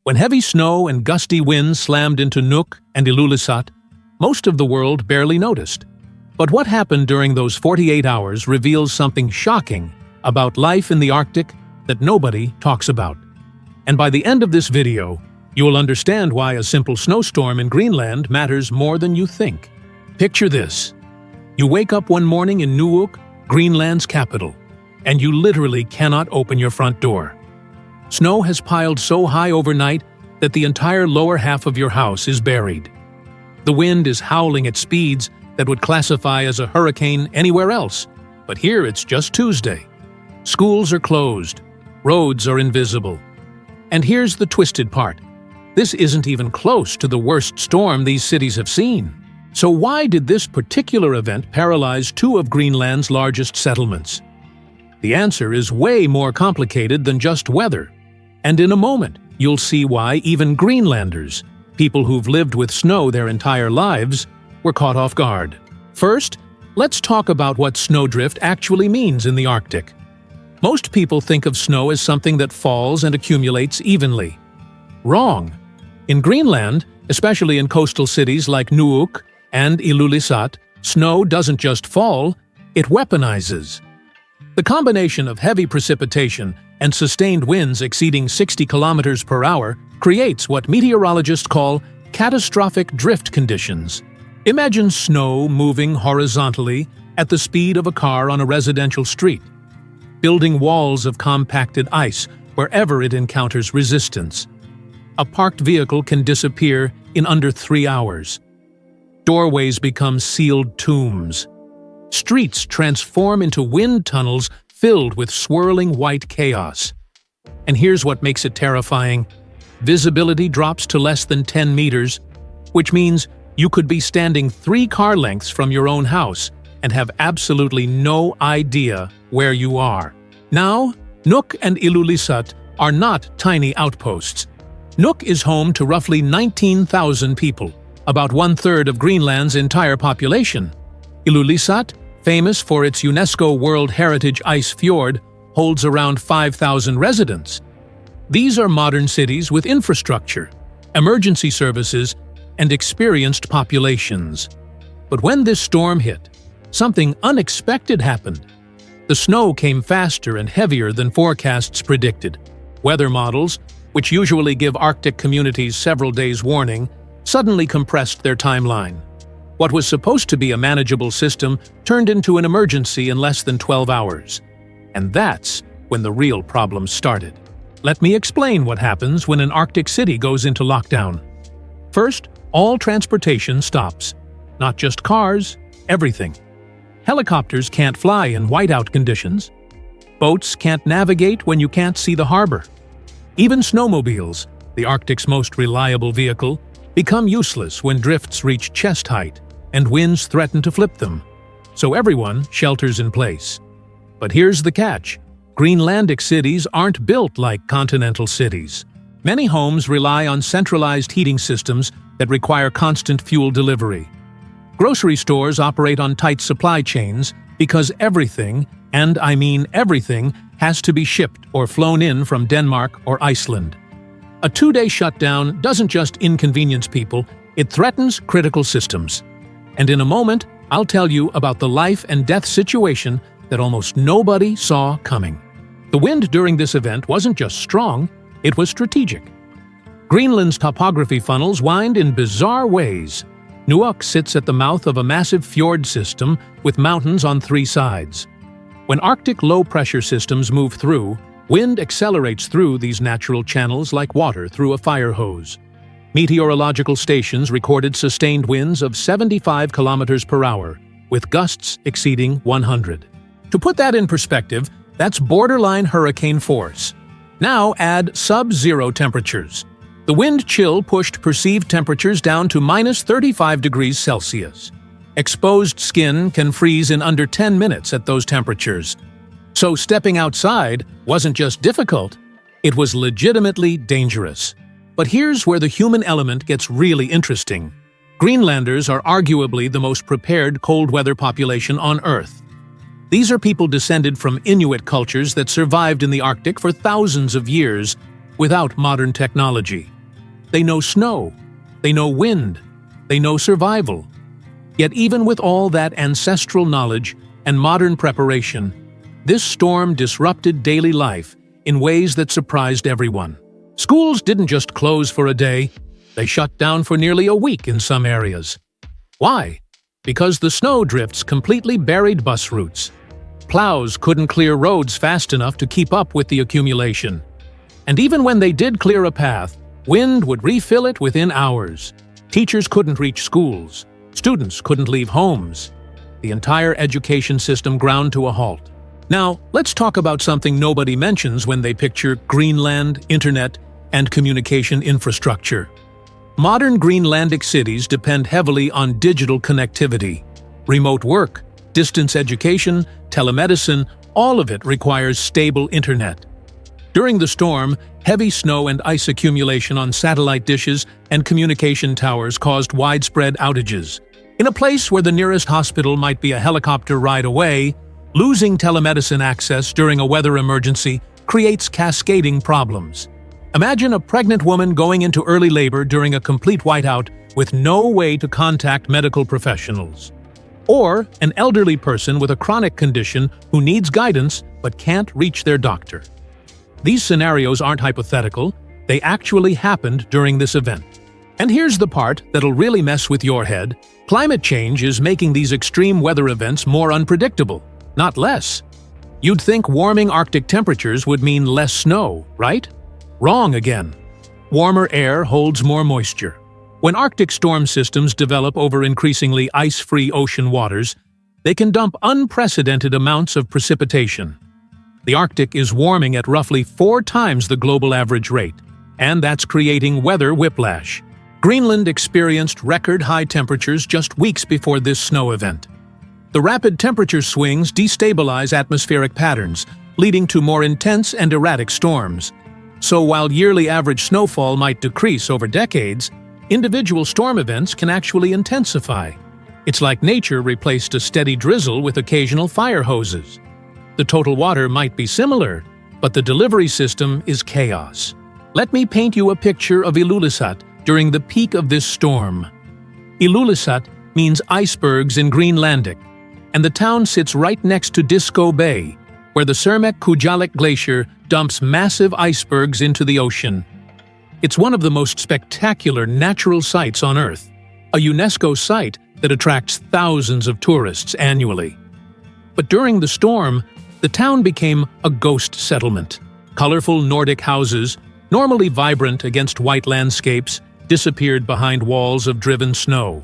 When heavy snow and gusty winds slammed into Nuuk and Ilulissat, most of the world barely noticed. But what happened during those 48 hours reveals something shocking about life in the Arctic that nobody talks about. And by the end of this video, you will understand why a simple snowstorm in Greenland matters more than you think. Picture this. You wake up one morning in Nuuk, Greenland's capital, and you literally cannot open your front door. Snow has piled so high overnight that the entire lower half of your house is buried. The wind is howling at speeds that would classify as a hurricane anywhere else, but here it's just Tuesday. Schools are closed, roads are invisible. And here's the twisted part. This isn't even close to the worst storm these cities have seen. So why did this particular event paralyze two of Greenland's largest settlements? The answer is way more complicated than just weather. And in a moment, you'll see why even Greenlanders, people who've lived with snow their entire lives, were caught off guard. First, let's talk about what snowdrift actually means in the Arctic. Most people think of snow as something that falls and accumulates evenly. Wrong. In Greenland, especially in coastal cities like Nuuk and Ilulissat, snow doesn't just fall, it weaponizes. The combination of heavy precipitation and sustained winds exceeding 60 kilometers per hour creates what meteorologists call catastrophic drift conditions. Imagine snow moving horizontally at the speed of a car on a residential street, building walls of compacted ice wherever it encounters resistance. A parked vehicle can disappear in under 3 hours. Doorways become sealed tombs. Streets transform into wind tunnels filled with swirling white chaos. And here's what makes it terrifying. Visibility drops to less than 10 meters, which means you could be standing 3 car lengths from your own house and have absolutely no idea where you are. Now, Nuuk and Ilulissat are not tiny outposts. Nuuk is home to roughly 19,000 people, about 1/3 of Greenland's entire population. Ilulissat, famous for its UNESCO World Heritage Ice Fjord, holds around 5,000 residents. These are modern cities with infrastructure, emergency services, and experienced populations. But when this storm hit, something unexpected happened. The snow came faster and heavier than forecasts predicted. Weather models, which usually give Arctic communities several days' warning, suddenly compressed their timeline. What was supposed to be a manageable system turned into an emergency in less than 12 hours. And that's when the real problems started. Let me explain what happens when an Arctic city goes into lockdown. First, all transportation stops. Not just cars, everything. Helicopters can't fly in whiteout conditions. Boats can't navigate when you can't see the harbor. Even snowmobiles, the Arctic's most reliable vehicle, become useless when drifts reach chest height and winds threaten to flip them. So everyone shelters in place. But here's the catch. Greenlandic cities aren't built like continental cities. Many homes rely on centralized heating systems that require constant fuel delivery. Grocery stores operate on tight supply chains because everything, and I mean everything, has to be shipped or flown in from Denmark or Iceland. A 2-day shutdown doesn't just inconvenience people, it threatens critical systems. And in a moment, I'll tell you about the life and death situation that almost nobody saw coming. The wind during this event wasn't just strong, it was strategic. Greenland's topography funnels wind in bizarre ways. Nuuk sits at the mouth of a massive fjord system with mountains on 3 sides. When Arctic low-pressure systems move through, wind accelerates through these natural channels like water through a fire hose. Meteorological stations recorded sustained winds of 75 kilometers per hour, with gusts exceeding 100. To put that in perspective, that's borderline hurricane force. Now add sub-zero temperatures. The wind chill pushed perceived temperatures down to minus 35 degrees Celsius. Exposed skin can freeze in under 10 minutes at those temperatures. So stepping outside wasn't just difficult, it was legitimately dangerous. But here's where the human element gets really interesting. Greenlanders are arguably the most prepared cold-weather population on Earth. These are people descended from Inuit cultures that survived in the Arctic for thousands of years, without modern technology. They know snow, they know wind, they know survival. Yet even with all that ancestral knowledge and modern preparation, this storm disrupted daily life in ways that surprised everyone. Schools didn't just close for a day, they shut down for nearly a week in some areas. Why? Because the snow drifts completely buried bus routes. Plows couldn't clear roads fast enough to keep up with the accumulation. And even when they did clear a path, wind would refill it within hours. Teachers couldn't reach schools. Students couldn't leave homes. The entire education system ground to a halt. Now, let's talk about something nobody mentions when they picture Greenland, internet, and communication infrastructure. Modern Greenlandic cities depend heavily on digital connectivity. Remote work, distance education, telemedicine, all of it requires stable internet. During the storm, heavy snow and ice accumulation on satellite dishes and communication towers caused widespread outages. In a place where the nearest hospital might be a helicopter ride away, losing telemedicine access during a weather emergency creates cascading problems. Imagine a pregnant woman going into early labor during a complete whiteout with no way to contact medical professionals. Or an elderly person with a chronic condition who needs guidance but can't reach their doctor. These scenarios aren't hypothetical, they actually happened during this event. And here's the part that'll really mess with your head. Climate change is making these extreme weather events more unpredictable, not less. You'd think warming Arctic temperatures would mean less snow, right? Wrong again. Warmer air holds more moisture. When Arctic storm systems develop over increasingly ice-free ocean waters, they can dump unprecedented amounts of precipitation. The Arctic is warming at roughly 4 times the global average rate, and that's creating weather whiplash. Greenland experienced record-high temperatures just weeks before this snow event. The rapid temperature swings destabilize atmospheric patterns, leading to more intense and erratic storms. So while yearly average snowfall might decrease over decades, individual storm events can actually intensify. It's like nature replaced a steady drizzle with occasional fire hoses. The total water might be similar, but the delivery system is chaos. Let me paint you a picture of Ilulissat during the peak of this storm. Ilulissat means icebergs in Greenlandic, and the town sits right next to Disco Bay, where the Surmek Glacier dumps massive icebergs into the ocean. It's one of the most spectacular natural sights on Earth, a UNESCO site that attracts thousands of tourists annually. But during the storm, the town became a ghost settlement. Colorful Nordic houses, normally vibrant against white landscapes, disappeared behind walls of driven snow.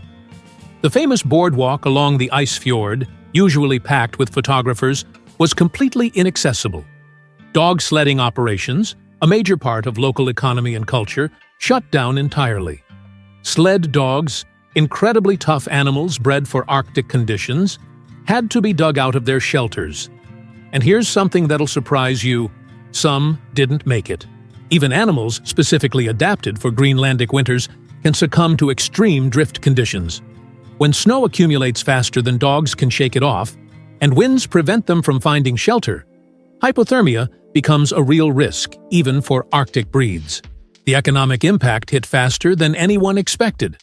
The famous boardwalk along the ice fjord, usually packed with photographers, was completely inaccessible. Dog sledding operations, a major part of local economy and culture, shut down entirely. Sled dogs, incredibly tough animals bred for Arctic conditions, had to be dug out of their shelters. And here's something that'll surprise you: some didn't make it. Even animals specifically adapted for Greenlandic winters can succumb to extreme drift conditions. When snow accumulates faster than dogs can shake it off, and winds prevent them from finding shelter, hypothermia becomes a real risk, even for Arctic breeds. The economic impact hit faster than anyone expected.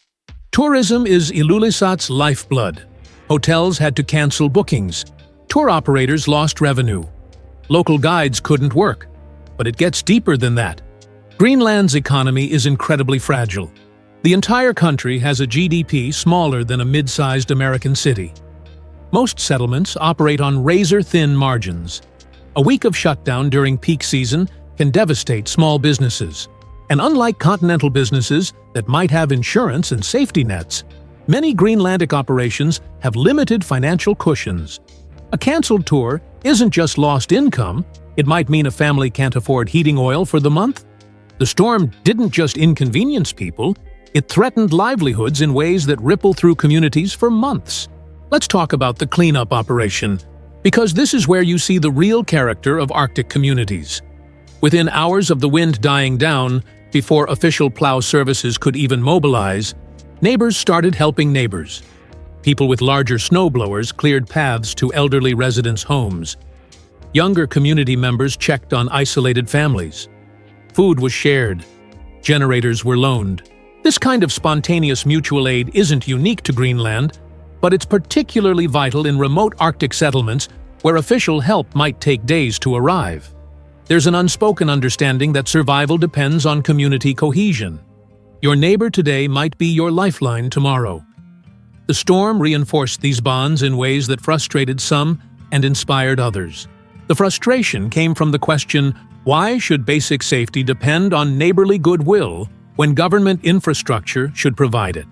Tourism is Ilulissat's lifeblood. Hotels had to cancel bookings. Tour operators lost revenue. Local guides couldn't work. But it gets deeper than that. Greenland's economy is incredibly fragile. The entire country has a GDP smaller than a mid-sized American city. Most settlements operate on razor-thin margins. A week of shutdown during peak season can devastate small businesses. And unlike continental businesses that might have insurance and safety nets, many Greenlandic operations have limited financial cushions. A canceled tour isn't just lost income, it might mean a family can't afford heating oil for the month. The storm didn't just inconvenience people, it threatened livelihoods in ways that ripple through communities for months. Let's talk about the cleanup operation, because this is where you see the real character of Arctic communities. Within hours of the wind dying down, before official plow services could even mobilize, neighbors started helping neighbors. People with larger snowblowers cleared paths to elderly residents' homes. Younger community members checked on isolated families. Food was shared. Generators were loaned. This kind of spontaneous mutual aid isn't unique to Greenland, but it's particularly vital in remote Arctic settlements where official help might take days to arrive. There's an unspoken understanding that survival depends on community cohesion. Your neighbor today might be your lifeline tomorrow. The storm reinforced these bonds in ways that frustrated some and inspired others. The frustration came from the question, why should basic safety depend on neighborly goodwill when government infrastructure should provide it?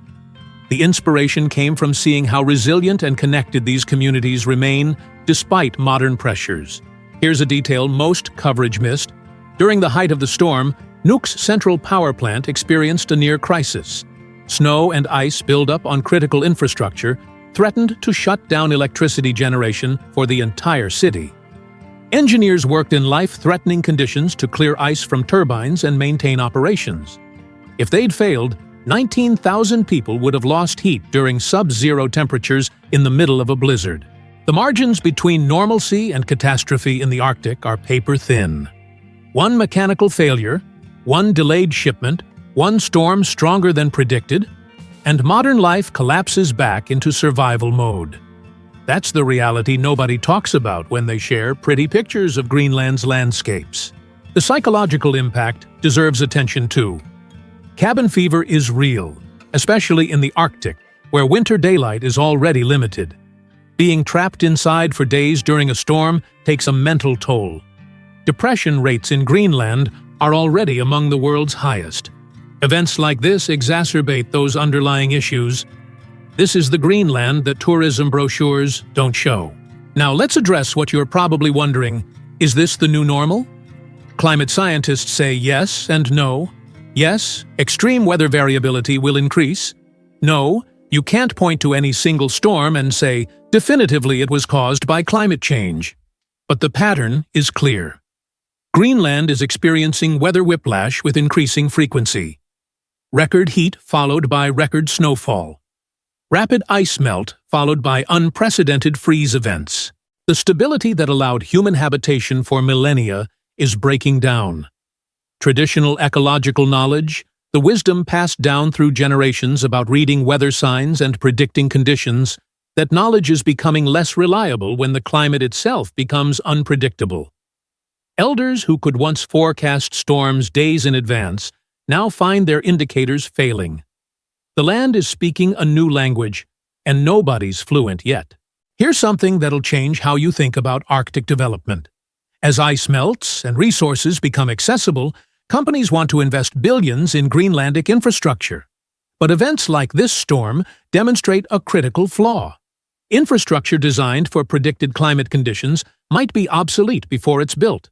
The inspiration came from seeing how resilient and connected these communities remain despite modern pressures. Here's a detail most coverage missed. During the height of the storm, Nuuk's central power plant experienced a near crisis. Snow and ice buildup on critical infrastructure threatened to shut down electricity generation for the entire city. Engineers worked in life-threatening conditions to clear ice from turbines and maintain operations. If they'd failed, 19,000 people would have lost heat during sub-zero temperatures in the middle of a blizzard. The margins between normalcy and catastrophe in the Arctic are paper-thin. One mechanical failure, one delayed shipment, one storm stronger than predicted, and modern life collapses back into survival mode. That's the reality nobody talks about when they share pretty pictures of Greenland's landscapes. The psychological impact deserves attention too. Cabin fever is real, especially in the Arctic, where winter daylight is already limited. Being trapped inside for days during a storm takes a mental toll. Depression rates in Greenland are already among the world's highest. Events like this exacerbate those underlying issues. This is the Greenland that tourism brochures don't show. Now let's address what you're probably wondering. Is this the new normal? Climate scientists say yes and no. Yes, extreme weather variability will increase. No, you can't point to any single storm and say, definitively it was caused by climate change. But the pattern is clear. Greenland is experiencing weather whiplash with increasing frequency. Record heat followed by record snowfall. Rapid ice melt followed by unprecedented freeze events. The stability that allowed human habitation for millennia is breaking down. Traditional ecological knowledge, the wisdom passed down through generations about reading weather signs and predicting conditions, that knowledge is becoming less reliable when the climate itself becomes unpredictable. Elders who could once forecast storms days in advance now find their indicators failing. The land is speaking a new language, and nobody's fluent yet. Here's something that'll change how you think about Arctic development. As ice melts and resources become accessible, companies want to invest billions in Greenlandic infrastructure. But events like this storm demonstrate a critical flaw. Infrastructure designed for predicted climate conditions might be obsolete before it's built.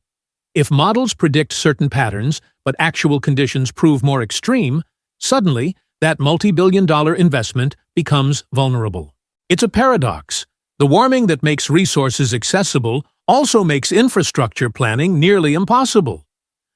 If models predict certain patterns, but actual conditions prove more extreme, suddenly that multi-billion-dollar investment becomes vulnerable. It's a paradox. The warming that makes resources accessible also makes infrastructure planning nearly impossible.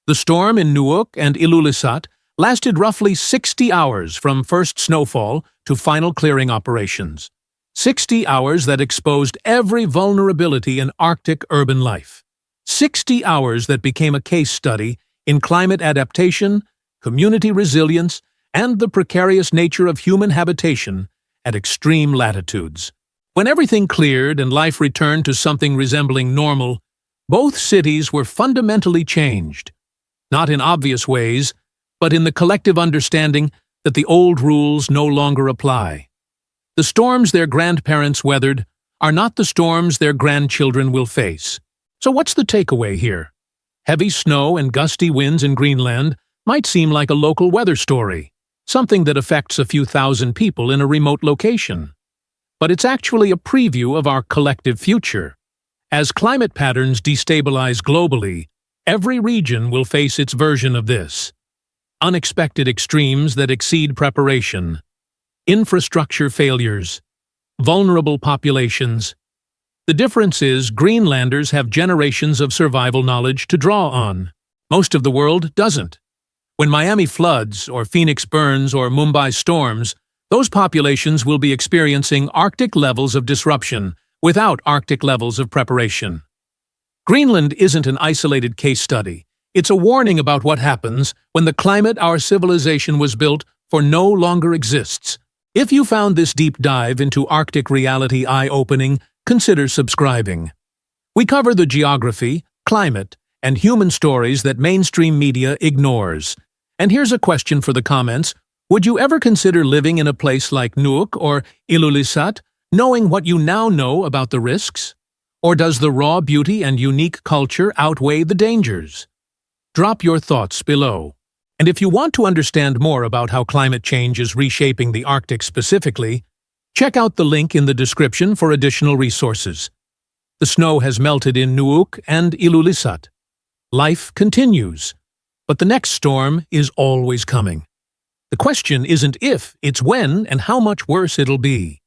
The storm in Nuuk and Ilulissat lasted roughly 60 hours from first snowfall to final clearing operations. 60 hours that exposed every vulnerability in Arctic urban life. 60 hours that became a case study in climate adaptation, community resilience, and the precarious nature of human habitation at extreme latitudes. When everything cleared and life returned to something resembling normal, both cities were fundamentally changed. Not in obvious ways, but in the collective understanding that the old rules no longer apply. The storms their grandparents weathered are not the storms their grandchildren will face. So what's the takeaway here? Heavy snow and gusty winds in Greenland might seem like a local weather story, something that affects a few thousand people in a remote location. But it's actually a preview of our collective future. As climate patterns destabilize globally, every region will face its version of this. Unexpected extremes that exceed preparation. Infrastructure failures. Vulnerable populations. The difference is Greenlanders have generations of survival knowledge to draw on. Most of the world doesn't. When Miami floods, or Phoenix burns, or Mumbai storms, those populations will be experiencing Arctic levels of disruption without Arctic levels of preparation. Greenland isn't an isolated case study. It's a warning about what happens when the climate our civilization was built for no longer exists. If you found this deep dive into Arctic reality eye-opening, consider subscribing. We cover the geography, climate, and human stories that mainstream media ignores. And here's a question for the comments. Would you ever consider living in a place like Nuuk or Ilulissat, knowing what you now know about the risks? Or does the raw beauty and unique culture outweigh the dangers? Drop your thoughts below. And if you want to understand more about how climate change is reshaping the Arctic specifically, check out the link in the description for additional resources. The snow has melted in Nuuk and Ilulissat. Life continues, but the next storm is always coming. The question isn't if, it's when and how much worse it'll be.